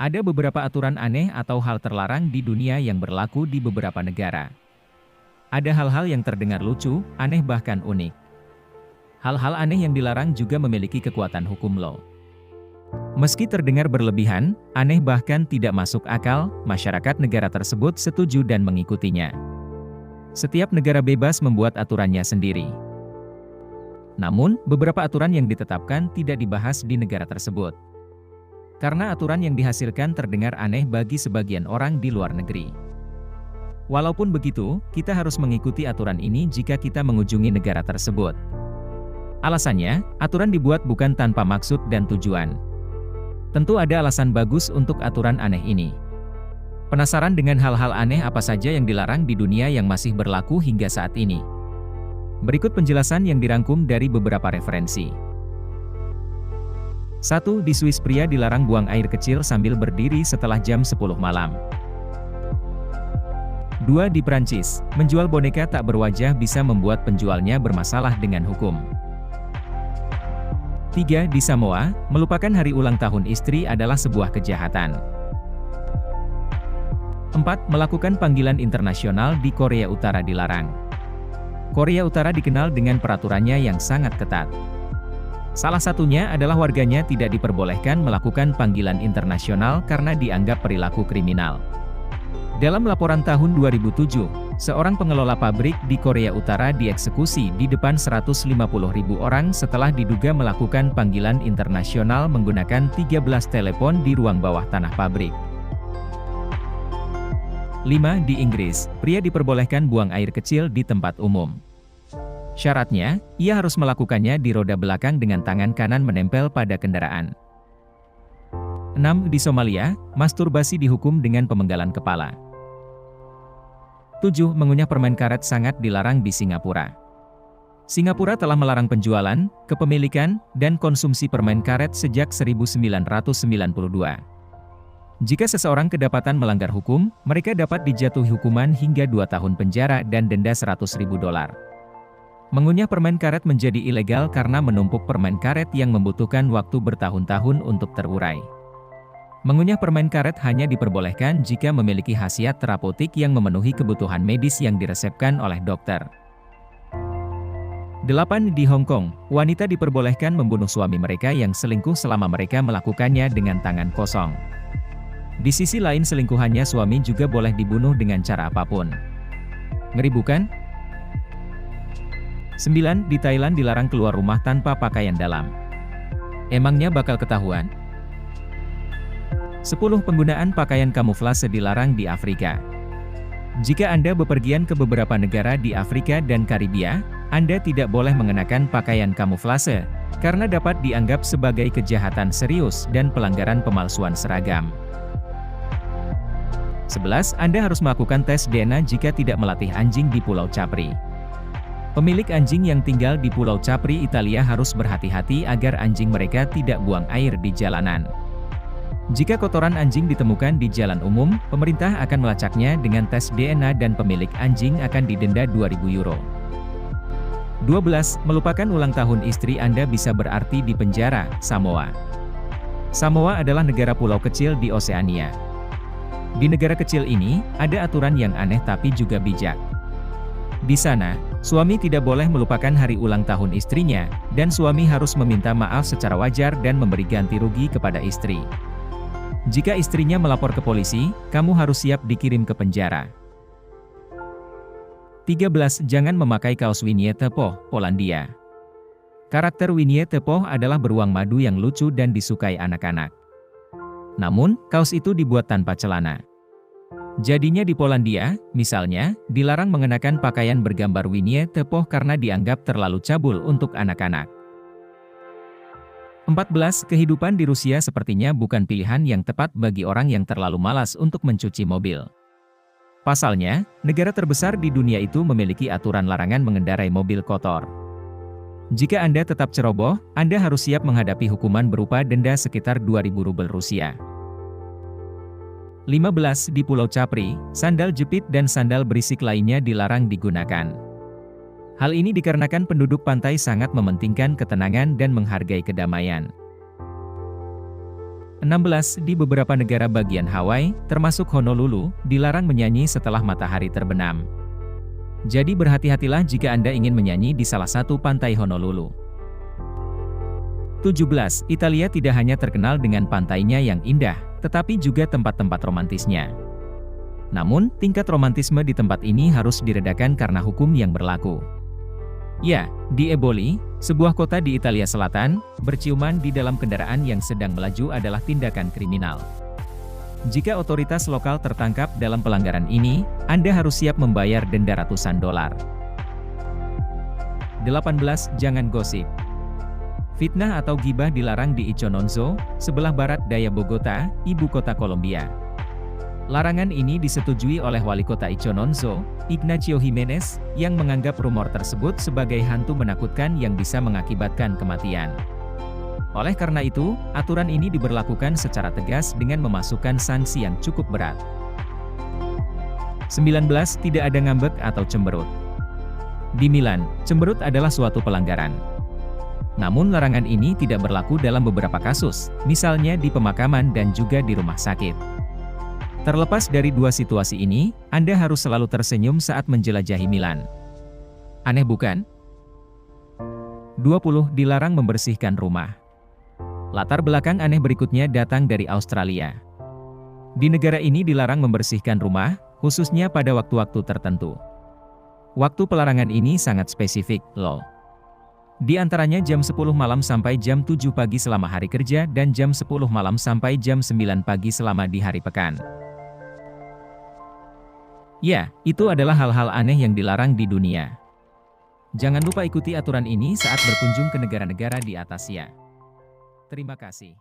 Ada beberapa aturan aneh atau hal terlarang di dunia yang berlaku di beberapa negara. Ada hal-hal yang terdengar lucu, aneh bahkan unik. Hal-hal aneh yang dilarang juga memiliki kekuatan hukum law. Meski terdengar berlebihan, aneh bahkan tidak masuk akal, masyarakat negara tersebut setuju dan mengikutinya. Setiap negara bebas membuat aturannya sendiri. Namun, beberapa aturan yang ditetapkan tidak dibahas di negara tersebut. Karena aturan yang dihasilkan terdengar aneh bagi sebagian orang di luar negeri. Walaupun begitu, kita harus mengikuti aturan ini jika kita mengunjungi negara tersebut. Alasannya, aturan dibuat bukan tanpa maksud dan tujuan. Tentu ada alasan bagus untuk aturan aneh ini. Penasaran dengan hal-hal aneh apa saja yang dilarang di dunia yang masih berlaku hingga saat ini? Berikut penjelasan yang dirangkum dari beberapa referensi. 1. Di Swiss pria dilarang buang air kecil sambil berdiri setelah jam 10 malam. 2. Di Prancis, menjual boneka tak berwajah bisa membuat penjualnya bermasalah dengan hukum. 3. Di Samoa, melupakan hari ulang tahun istri adalah sebuah kejahatan. 4. Melakukan panggilan internasional di Korea Utara dilarang. Korea Utara dikenal dengan peraturannya yang sangat ketat. Salah satunya adalah warganya tidak diperbolehkan melakukan panggilan internasional karena dianggap perilaku kriminal. Dalam laporan tahun 2007, seorang pengelola pabrik di Korea Utara dieksekusi di depan 150.000 orang setelah diduga melakukan panggilan internasional menggunakan 13 telepon di ruang bawah tanah pabrik. 5. Di Inggris, pria diperbolehkan buang air kecil di tempat umum. Syaratnya, ia harus melakukannya di roda belakang dengan tangan kanan menempel pada kendaraan. 6. Di Somalia, masturbasi dihukum dengan pemenggalan kepala. 7. Mengunyah permen karet sangat dilarang di Singapura. Singapura telah melarang penjualan, kepemilikan, dan konsumsi permen karet sejak 1992. Jika seseorang kedapatan melanggar hukum, mereka dapat dijatuhi hukuman hingga 2 tahun penjara dan denda $100.000. Mengunyah permen karet menjadi ilegal karena menumpuk permen karet yang membutuhkan waktu bertahun-tahun untuk terurai. Mengunyah permen karet hanya diperbolehkan jika memiliki khasiat terapeutik yang memenuhi kebutuhan medis yang diresepkan oleh dokter. 8. Di Hong Kong, wanita diperbolehkan membunuh suami mereka yang selingkuh selama mereka melakukannya dengan tangan kosong. Di sisi lain selingkuhannya suami juga boleh dibunuh dengan cara apapun. Ngeri bukan? 9. Di Thailand dilarang keluar rumah tanpa pakaian dalam. Emangnya bakal ketahuan? 10. Penggunaan pakaian kamuflase dilarang di Afrika. Jika Anda bepergian ke beberapa negara di Afrika dan Karibia, Anda tidak boleh mengenakan pakaian kamuflase, karena dapat dianggap sebagai kejahatan serius dan pelanggaran pemalsuan seragam. 11. Anda harus melakukan tes DNA jika tidak melatih anjing di Pulau Capri. Pemilik anjing yang tinggal di Pulau Capri, Italia harus berhati-hati agar anjing mereka tidak buang air di jalanan. Jika kotoran anjing ditemukan di jalan umum, pemerintah akan melacaknya dengan tes DNA dan pemilik anjing akan didenda €2.000. 12. Melupakan ulang tahun istri Anda bisa berarti di penjara, Samoa. Samoa adalah negara pulau kecil di Oseania. Di negara kecil ini, ada aturan yang aneh tapi juga bijak. Di sana, suami tidak boleh melupakan hari ulang tahun istrinya, dan suami harus meminta maaf secara wajar dan memberi ganti rugi kepada istri. Jika istrinya melapor ke polisi, kamu harus siap dikirim ke penjara. 13. Jangan memakai kaos Winnie the Pooh, Polandia. Karakter Winnie the Pooh adalah beruang madu yang lucu dan disukai anak-anak. Namun, kaos itu dibuat tanpa celana. Jadinya di Polandia, misalnya, dilarang mengenakan pakaian bergambar Winnie the Pooh karena dianggap terlalu cabul untuk anak-anak. 14. Kehidupan di Rusia sepertinya bukan pilihan yang tepat bagi orang yang terlalu malas untuk mencuci mobil. Pasalnya, negara terbesar di dunia itu memiliki aturan larangan mengendarai mobil kotor. Jika Anda tetap ceroboh, Anda harus siap menghadapi hukuman berupa denda sekitar 2.000 rubel Rusia. 15. Di Pulau Capri, sandal jepit dan sandal berisik lainnya dilarang digunakan. Hal ini dikarenakan penduduk pantai sangat mementingkan ketenangan dan menghargai kedamaian. 16. Di beberapa negara bagian Hawaii, termasuk Honolulu, dilarang menyanyi setelah matahari terbenam. Jadi berhati-hatilah jika Anda ingin menyanyi di salah satu pantai Honolulu. 17. Italia tidak hanya terkenal dengan pantainya yang indah, tetapi juga tempat-tempat romantisnya. Namun, tingkat romantisme di tempat ini harus diredakan karena hukum yang berlaku. Ya, di Eboli, sebuah kota di Italia Selatan, berciuman di dalam kendaraan yang sedang melaju adalah tindakan kriminal. Jika otoritas lokal tertangkap dalam pelanggaran ini, Anda harus siap membayar denda ratusan dolar. 18. Jangan gosip. Fitnah atau gibah dilarang di Icononzo, sebelah barat daya Bogota, ibu kota Kolombia. Larangan ini disetujui oleh Wali Kota Icononzo, Ignacio Jimenez, yang menganggap rumor tersebut sebagai hantu menakutkan yang bisa mengakibatkan kematian. Oleh karena itu, aturan ini diberlakukan secara tegas dengan memasukkan sanksi yang cukup berat. 19. Tidak ada ngambek atau cemberut. Di Milan, cemberut adalah suatu pelanggaran. Namun larangan ini tidak berlaku dalam beberapa kasus, misalnya di pemakaman dan juga di rumah sakit. Terlepas dari dua situasi ini, Anda harus selalu tersenyum saat menjelajahi Milan. Aneh bukan? 20. Dilarang membersihkan rumah. Latar belakang aneh berikutnya datang dari Australia. Di negara ini dilarang membersihkan rumah, khususnya pada waktu-waktu tertentu. Waktu pelarangan ini sangat spesifik, loh. Di antaranya jam 10 malam sampai jam 7 pagi selama hari kerja dan jam 10 malam sampai jam 9 pagi selama di hari pekan. Ya, itu adalah hal-hal aneh yang dilarang di dunia. Jangan lupa ikuti aturan ini saat berkunjung ke negara-negara di atas ya. Terima kasih.